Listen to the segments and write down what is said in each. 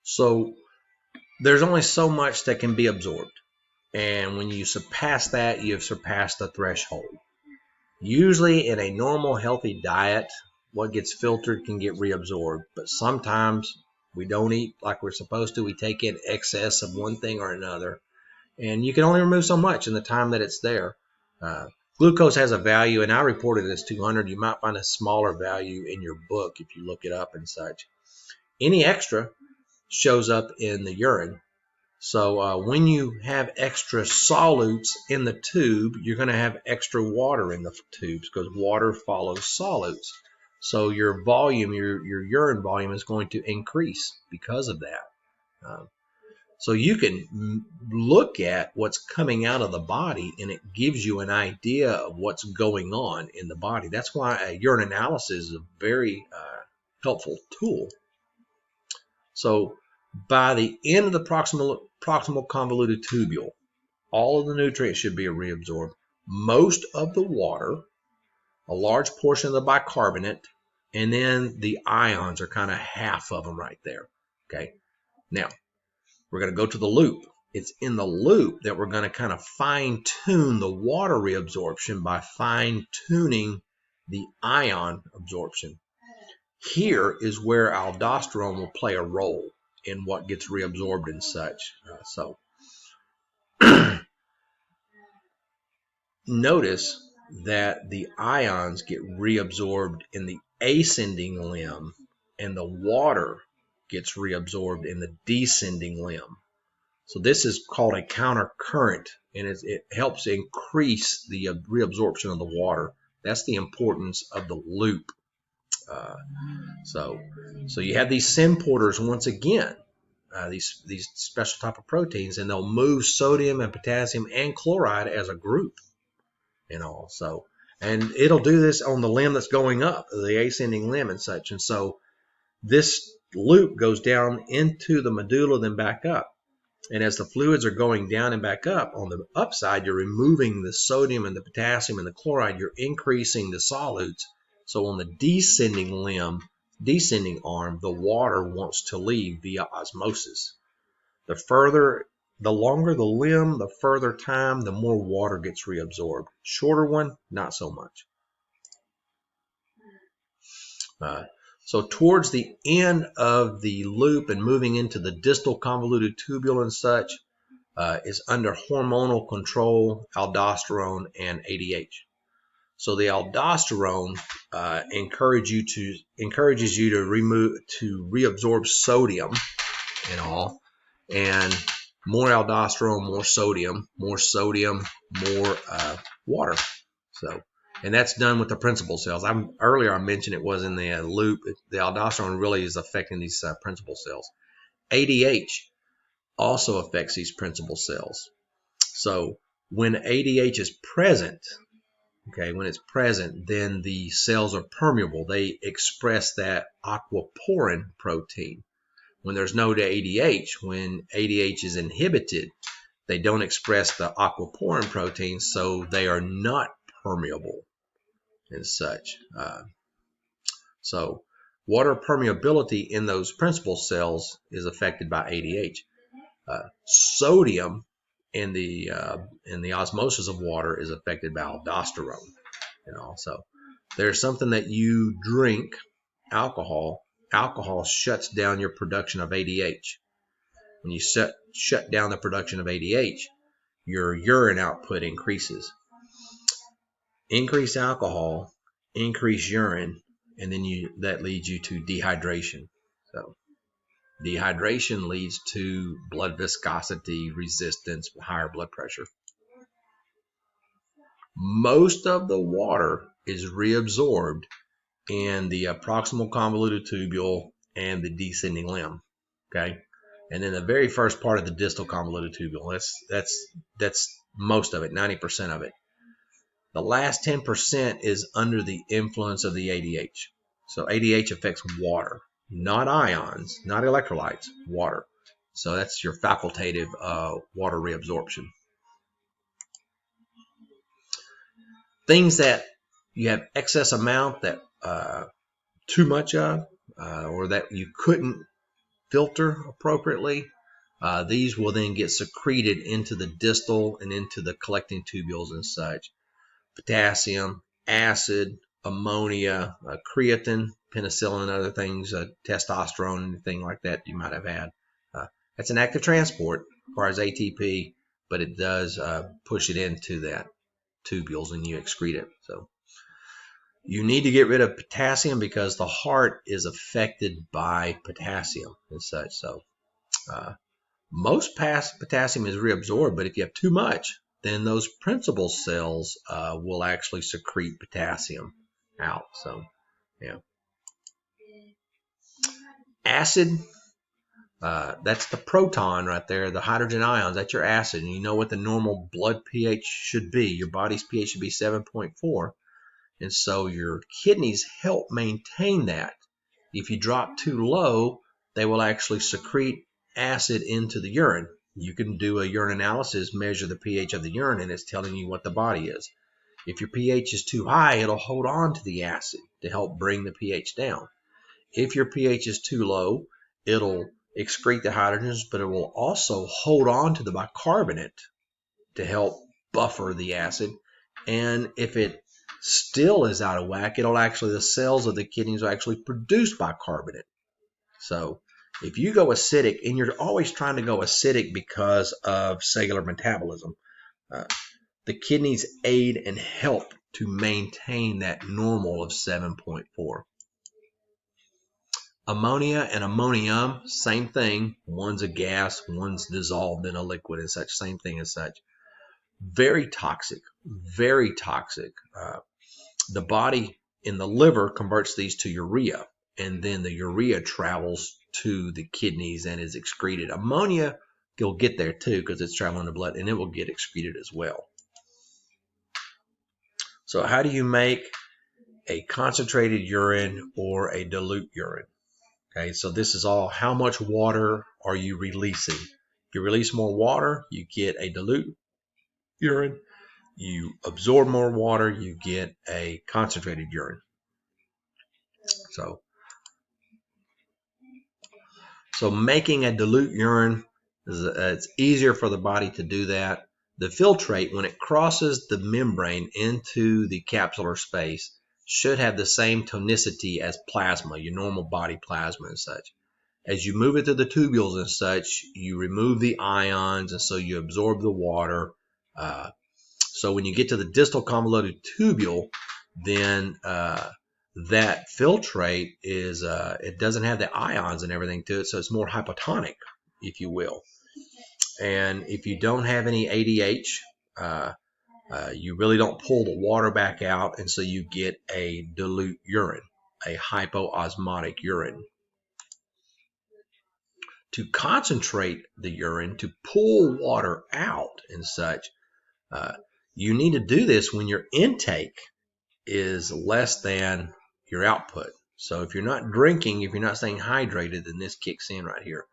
So there's only so much that can be absorbed. And when you surpass that, you've surpassed the threshold. Usually in a normal, healthy diet, what gets filtered can get reabsorbed. But sometimes we don't eat like we're supposed to. We take in excess of one thing or another. And you can only remove so much in the time that it's there. Glucose has a value, and I reported it as 200. You might find a smaller value in your book if you look it up and such. Any extra shows up in the urine. So when you have extra solutes in the tube, you're going to have extra water in the tubes because water follows solutes. So your volume, your urine volume is going to increase because of that. So you can look at what's coming out of the body, and it gives you an idea of what's going on in the body. That's why a urine analysis is a very helpful tool. So by the end of the proximal convoluted tubule, all of the nutrients should be reabsorbed. Most of the water, a large portion of the bicarbonate, and then the ions are kind of half of them right there. Okay. Now, we're going to go to the loop. It's in the loop that we're going to kind of fine-tune the water reabsorption by fine-tuning the ion absorption. Here is where aldosterone will play a role in what gets reabsorbed and such. So notice that the ions get reabsorbed in the ascending limb, and the water gets reabsorbed in the descending limb. So this is called a countercurrent, and it helps increase the reabsorption of the water. That's the importance of the loop. So you have these symporters once again, these special type of proteins, and they'll move sodium and potassium and chloride as a group, and all. So, and it'll do this on the limb that's going up, the ascending limb and such. And so this loop goes down into the medulla, then back up. And as the fluids are going down and back up, on the upside, you're removing the sodium and the potassium and the chloride. You're increasing the solutes. So on the descending limb, descending arm, the water wants to leave via osmosis. The longer the limb, the further time, the more water gets reabsorbed. Shorter one, not so much. So towards the end of the loop and moving into the distal convoluted tubule and such is under hormonal control, aldosterone and ADH. So the aldosterone encourages you to reabsorb sodium and all, and more aldosterone, more sodium, more water. So. And that's done with the principal cells. Earlier I mentioned it was in the loop. The aldosterone really is affecting these principal cells. ADH also affects these principal cells. So when ADH is present, okay, when it's present, then the cells are permeable. They express that aquaporin protein. When there's no ADH, when ADH is inhibited, they don't express the aquaporin protein, so they are not permeable and such. So water permeability in those principal cells is affected by ADH. Sodium in the osmosis of water is affected by aldosterone. So there's something that you drink, alcohol. Alcohol shuts down your production of ADH. When you shut down the production of ADH, your urine output increases. Increase alcohol, increase urine, and then that leads you to dehydration. So dehydration leads to blood viscosity, resistance, higher blood pressure. Most of the water is reabsorbed in the proximal convoluted tubule and the descending limb. Okay, and then the very first part of the distal convoluted tubule. That's most of it, 90% of it. The last 10% is under the influence of the ADH. So ADH affects water, not ions, not electrolytes, water. So that's your facultative water reabsorption. Things that you have excess amount, that too much of, or that you couldn't filter appropriately, these will then get secreted into the distal and into the collecting tubules and such. Potassium, acid, ammonia, creatine, penicillin, and other things, testosterone, anything like that you might have had. That's an active transport, requires ATP, but it does push it into that tubules and you excrete it. So you need to get rid of potassium because the heart is affected by potassium and such. So most potassium is reabsorbed, but if you have too much, then those principal cells will actually secrete potassium out. So, yeah. Acid, that's the proton right there, the hydrogen ions, that's your acid. And you know what the normal blood pH should be. Your body's pH should be 7.4. And so your kidneys help maintain that. If you drop too low, they will actually secrete acid into the urine. You can do a urine analysis, measure the pH of the urine, and it's telling you what the body is. If your pH is too high, it'll hold on to the acid to help bring the pH down. If your pH is too low, it'll excrete the hydrogens, but it will also hold on to the bicarbonate to help buffer the acid. And if it still is out of whack, the cells of the kidneys will actually produce bicarbonate. So if you go acidic, and you're always trying to go acidic because of cellular metabolism, the kidneys aid and help to maintain that normal of 7.4. Ammonia and ammonium, same thing. One's a gas, one's dissolved in a liquid and such, same thing as such. Very toxic, very toxic. The body in the liver converts these to urea, and then the urea travels to the kidneys and is excreted. Ammonia will get there too because it's traveling in the blood, and it will get excreted as well. So how do you make a concentrated urine or a dilute urine? Okay, so this is all how much water are you releasing. If you release more water, you get a dilute urine. You absorb more water, you get a concentrated urine. So making a dilute urine, it's easier for the body to do that. The filtrate, when it crosses the membrane into the capsular space, should have the same tonicity as plasma, your normal body plasma and such. As you move it through the tubules and such, you remove the ions, and so you absorb the water. So when you get to the distal convoluted tubule, then that filtrate is, it doesn't have the ions and everything to it, so it's more hypotonic, if you will. And if you don't have any ADH, you really don't pull the water back out, and so you get a dilute urine, a hypoosmotic urine. To concentrate the urine, to pull water out and such, you need to do this when your intake is less than your output. So if you're not drinking, if you're not staying hydrated, then this kicks in right here.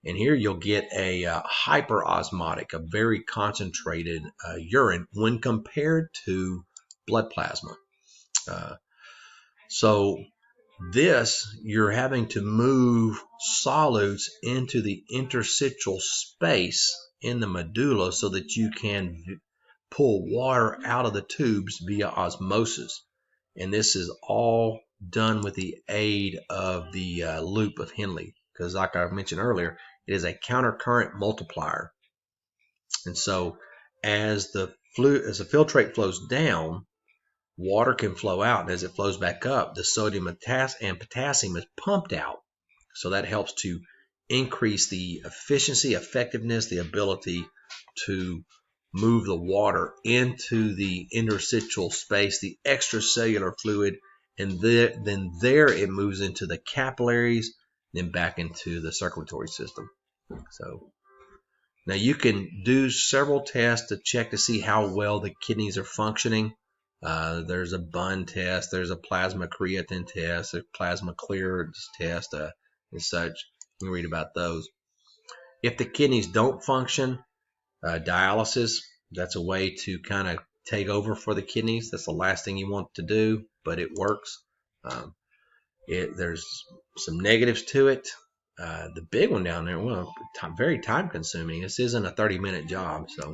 And here you'll get a hyperosmotic, a very concentrated urine when compared to blood plasma. So this, you're having to move solutes into the interstitial space in the medulla so that you can pull water out of the tubes via osmosis. And this is all done with the aid of the loop of Henle, because like I mentioned earlier, it is a countercurrent multiplier. And so as the filtrate flows down, water can flow out, and as it flows back up, the sodium and potassium is pumped out. So that helps to increase the efficiency, effectiveness, the ability to move the water into the interstitial space, the extracellular fluid, and then there it moves into the capillaries, then back into the circulatory system. So now you can do several tests to check to see how well the kidneys are functioning. There's a Bun test, there's a plasma creatine test, a plasma clearance test, and such. You can read about those. If the kidneys don't function, dialysis, that's a way to kind of take over for the kidneys. That's the last thing you want to do, but it works. There's some negatives to it. The big one down there, well, very time consuming. This isn't a 30-minute job. So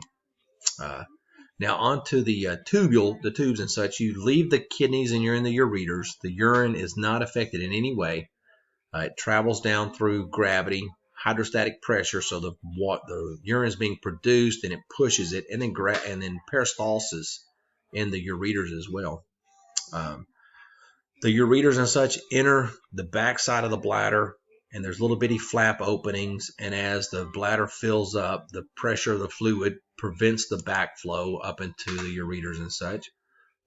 now onto the the tubes and such. You leave the kidneys and you're in the ureters. The urine is not affected in any way. It travels down through gravity, hydrostatic pressure, so the urine is being produced and it pushes it, and then peristalsis in the ureters as well. The ureters and such enter the backside of the bladder, and there's little bitty flap openings, and as the bladder fills up, the pressure of the fluid prevents the backflow up into the ureters and such.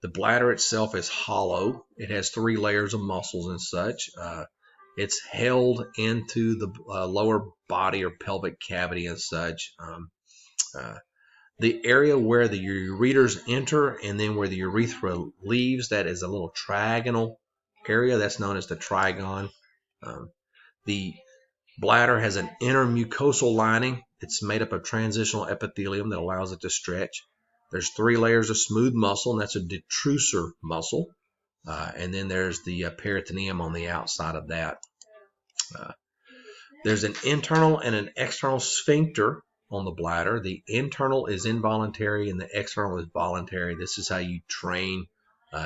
The bladder itself is hollow. It has 3 layers of muscles and such. It's held into the lower body or pelvic cavity and such. The area where the ureters enter and then where the urethra leaves, that is a little trigonal area. That's known as the trigon. The bladder has an inner mucosal lining. It's made up of transitional epithelium that allows it to stretch. There's 3 layers of smooth muscle, and that's a detrusor muscle. And then there's the peritoneum on the outside of that. There's an internal and an external sphincter on the bladder. The internal is involuntary and the external is voluntary. This is how you train,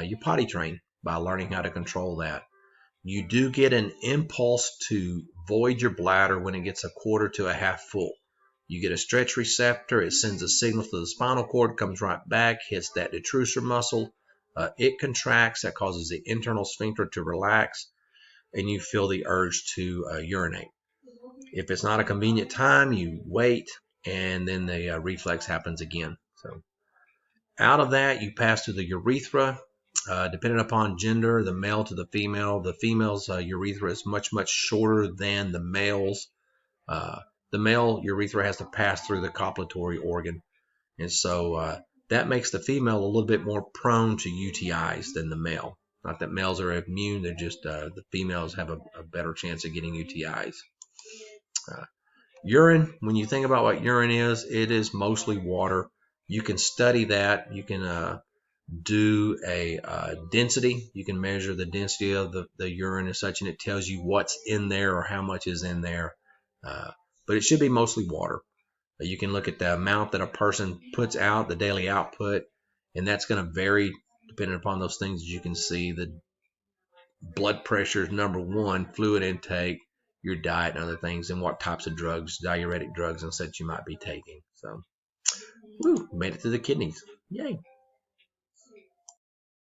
you potty train, by learning how to control that. You do get an impulse to void your bladder when it gets a quarter to a half full. You get a stretch receptor. It sends a signal to the spinal cord, comes right back, hits that detrusor muscle. It contracts. That causes the internal sphincter to relax, and you feel the urge to urinate. If it's not a convenient time, you wait, and then the reflex happens again. So out of that, you pass to the urethra. Depending upon gender, the male to the female's urethra is much, much shorter than the male's. The male urethra has to pass through the copulatory organ, and so that makes the female a little bit more prone to UTIs than the male. Not that males are immune, they're just the females have a better chance of getting UTIs. Urine, when you think about what urine is, it is mostly water. You can study that. You can do a density. You can measure the density of the urine and such, and it tells you what's in there or how much is in there. But it should be mostly water. You can look at the amount that a person puts out, the daily output, and that's going to vary depending upon those things. As you can see, the blood pressure is number 1, fluid intake, your diet and other things, and what types of drugs, diuretic drugs and such you might be taking. So, made it to the kidneys. Yay.